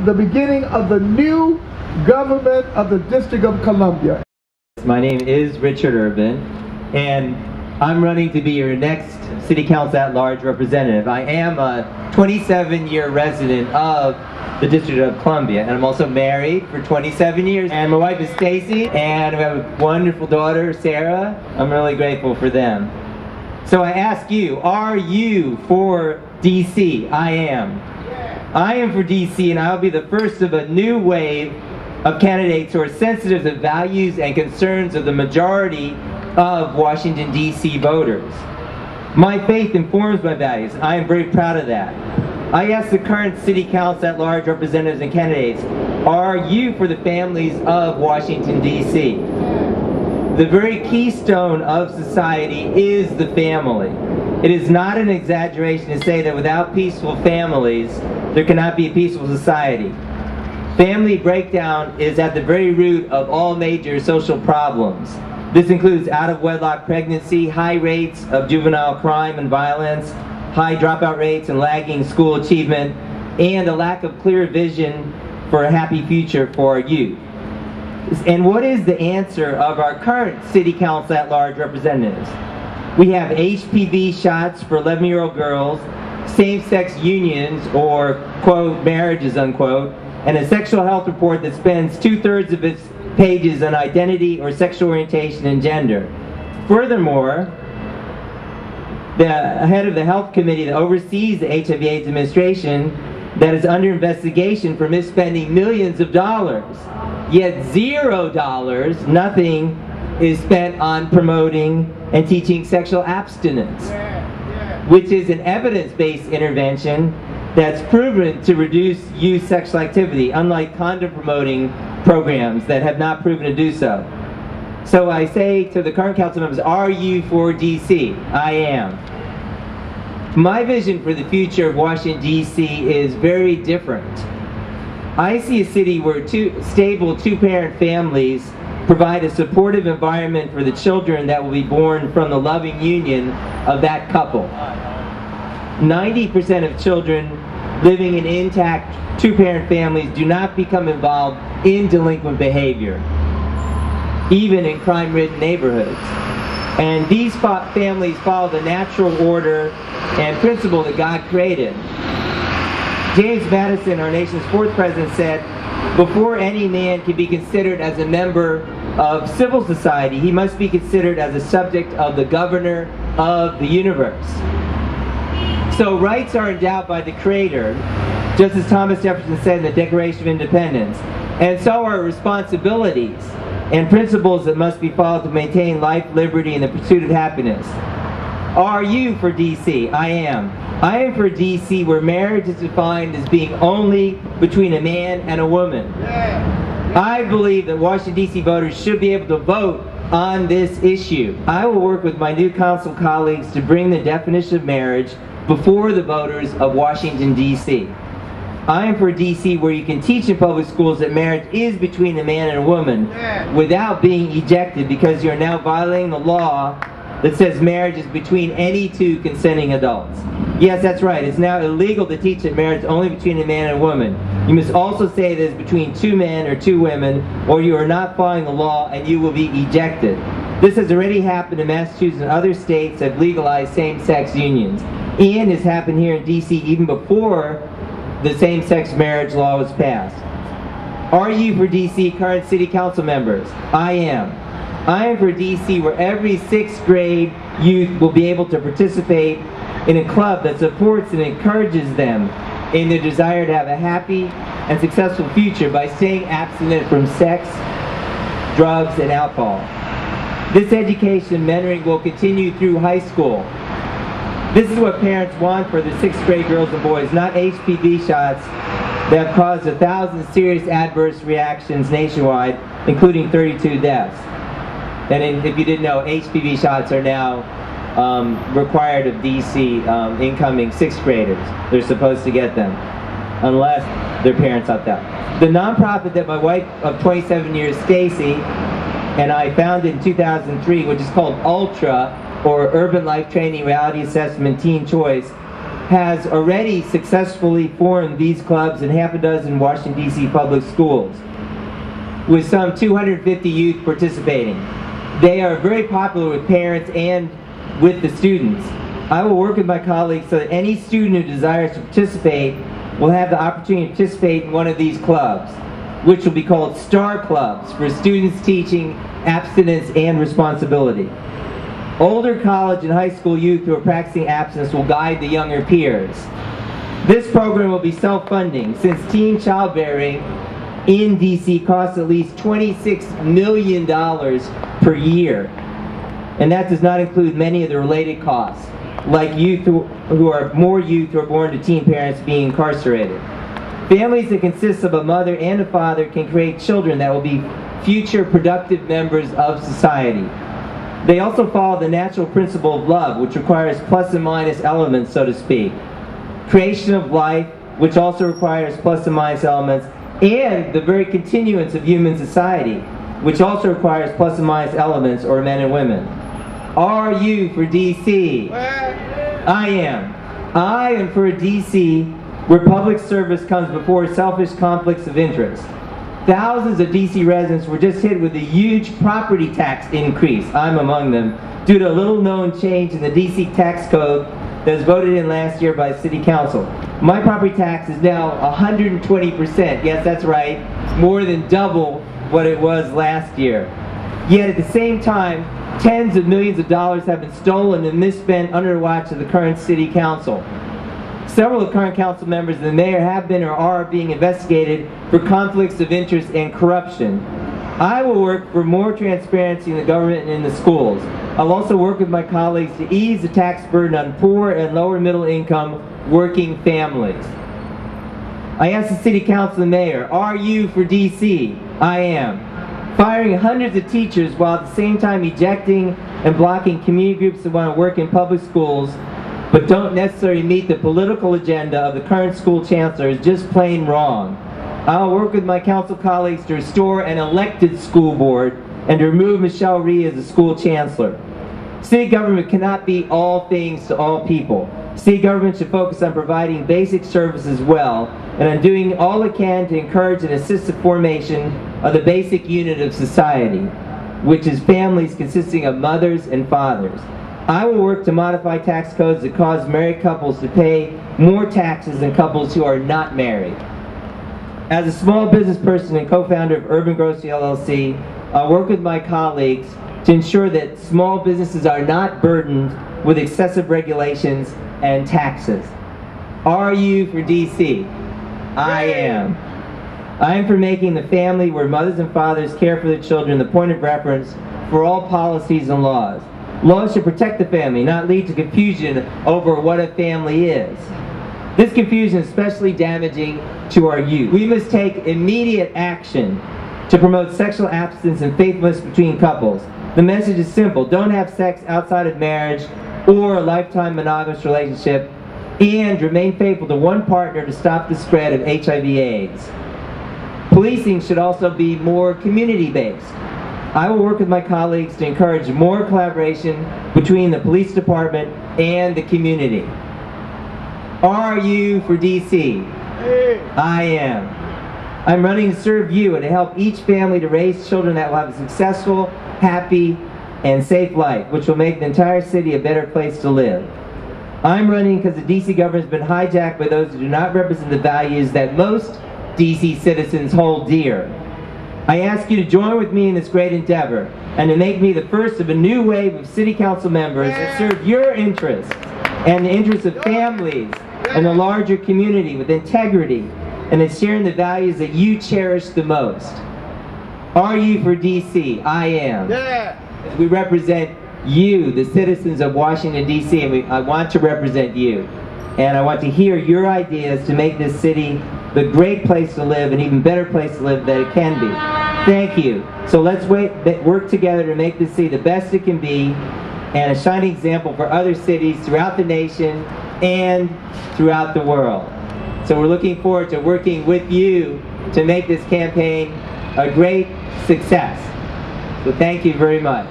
the beginning of the new government of the District of Columbia. My name is Richard Urban, and I'm running to be your next City Council at-large representative. I am a 27-year resident of the District of Columbia, and I'm also married for 27 years. And my wife is Stacy, and we have a wonderful daughter, Sarah. I'm really grateful for them. So I ask you, are you for DC? I am. I am for DC, and I'll be the first of a new wave of candidates who are sensitive to the values and concerns of the majority of Washington, D.C. voters. My faith informs my values. I am very proud of that. I ask the current City Council at-large representatives and candidates, are you for the families of Washington, D.C.? The very keystone of society is the family. It is not an exaggeration to say that without peaceful families, there cannot be a peaceful society. Family breakdown is at the very root of all major social problems. This includes out-of-wedlock pregnancy, high rates of juvenile crime and violence, high dropout rates and lagging school achievement, and a lack of clear vision for a happy future for our youth. And what is the answer of our current City Council at-large representatives? We have HPV shots for 11-year-old girls, same-sex unions, or, quote, marriages, unquote, and a sexual health report that spends 2/3 of its pages on identity or sexual orientation and gender. Furthermore, the head of the health committee that oversees the HIV/AIDS administration that is under investigation for misspending millions of dollars, yet $0, nothing, is spent on promoting and teaching sexual abstinence, which is an evidence-based intervention that's proven to reduce youth sexual activity, unlike condom promoting programs that have not proven to do so. So I say to the current council members, are you for DC? I am. My vision for the future of Washington, D.C. is very different. I see a city where stable two-parent families provide a supportive environment for the children that will be born from the loving union of that couple. 90% of children living in intact two-parent families do not become involved in delinquent behavior, even in crime-ridden neighborhoods. And these families follow the natural order and principle that God created. James Madison, our nation's 4th president, said, before any man can be considered as a member of civil society, he must be considered as a subject of the governor of the universe. So rights are endowed by the Creator, just as Thomas Jefferson said in the Declaration of Independence. And so are responsibilities and principles that must be followed to maintain life, liberty, and the pursuit of happiness. Are you for DC? I am. I am for DC, where marriage is defined as being only between a man and a woman. I believe that Washington, D.C. voters should be able to vote on this issue. I will work with my new council colleagues to bring the definition of marriage before the voters of Washington, D.C. I am for D.C., where you can teach in public schools that marriage is between a man and a woman without being ejected because you're now violating the law that says marriage is between any two consenting adults. Yes, that's right. It's now illegal to teach that marriage is only between a man and a woman. You must also say that it's between two men or two women, or you are not following the law and you will be ejected. This has already happened in Massachusetts and other states that have legalized same-sex unions. And has happened here in D.C. even before the same-sex marriage law was passed. Are you for D.C. current city council members? I am. I am for D.C. where every 6th grade youth will be able to participate in a club that supports and encourages them in their desire to have a happy and successful future by staying abstinent from sex, drugs, and alcohol. This education mentoring will continue through high school. This is what parents want for their 6th grade girls and boys, not HPV shots that have caused 1,000 serious adverse reactions nationwide, including 32 deaths. And if you didn't know, HPV shots are now required of DC incoming 6th graders. They're supposed to get them, unless their parents opt out. The nonprofit that my wife of 27 years, Stacy, and I founded in 2003, which is called ULTRA, or Urban Life Training Reality Assessment Teen Choice, has already successfully formed these clubs in half a dozen Washington, D.C. public schools, with some 250 youth participating. They are very popular with parents and with the students. I will work with my colleagues so that any student who desires to participate will have the opportunity to participate in one of these clubs, which will be called STAR Clubs, for students teaching abstinence and responsibility. Older college and high school youth who are practicing abstinence will guide the younger peers. This program will be self-funding, since teen childbearing in D.C. costs at least $26 million per year. And that does not include many of the related costs, like youth who are born to teen parents being incarcerated. Families that consist of a mother and a father can create children that will be future productive members of society. They also follow the natural principle of love, which requires plus and minus elements, so to speak. Creation of life, which also requires plus and minus elements, and the very continuance of human society, which also requires plus and minus elements, or men and women. RU for DC. I am. I am for a DC where public service comes before selfish conflicts of interest. Thousands of D.C. residents were just hit with a huge property tax increase, I'm among them, due to a little-known change in the D.C. tax code that was voted in last year by City Council. My property tax is now 120%. Yes, that's right, more than double what it was last year. Yet at the same time, tens of millions of dollars have been stolen and misspent under the watch of the current City Council. Several of the current council members and the mayor have been or are being investigated for conflicts of interest and corruption. I will work for more transparency in the government and in the schools. I'll also work with my colleagues to ease the tax burden on poor and lower middle income working families. I asked the City Council and Mayor, are you for DC? I am. Firing hundreds of teachers while at the same time ejecting and blocking community groups that want to work in public schools but don't necessarily meet the political agenda of the current school chancellor is just plain wrong. I'll work with my council colleagues to restore an elected school board and to remove Michelle Rhee as the school chancellor. City government cannot be all things to all people. City government should focus on providing basic services well and on doing all it can to encourage and assist the formation of the basic unit of society, which is families consisting of mothers and fathers. I will work to modify tax codes that cause married couples to pay more taxes than couples who are not married. As a small business person and co-founder of Urban Grocery LLC, I'll work with my colleagues to ensure that small businesses are not burdened with excessive regulations and taxes. Are you for DC? I am. I am for making the family where mothers and fathers care for their children the point of reference for all policies and laws. Laws should protect the family, not lead to confusion over what a family is. This confusion is especially damaging to our youth. We must take immediate action to promote sexual abstinence and faithfulness between couples. The message is simple: don't have sex outside of marriage or a lifetime monogamous relationship, and remain faithful to one partner to stop the spread of HIV/AIDS. Policing should also be more community-based. I will work with my colleagues to encourage more collaboration between the police department and the community. Are you for DC? I am. I'm running to serve you and to help each family to raise children that will have a successful, happy, and safe life, which will make the entire city a better place to live. I'm running because the DC government has been hijacked by those who do not represent the values that most DC citizens hold dear. I ask you to join with me in this great endeavor and to make me the first of a new wave of city council members that serve your interests and the interests of families and the larger community with integrity and in sharing the values that you cherish the most. Are you for DC? I am. As we represent you, the citizens of Washington, D.C., and I want to represent you. And I want to hear your ideas to make this city the great place to live, an even better place to live that it can be. Thank you. So let's work together to make this city the best it can be and a shining example for other cities throughout the nation and throughout the world. So we're looking forward to working with you to make this campaign a great success. So thank you very much.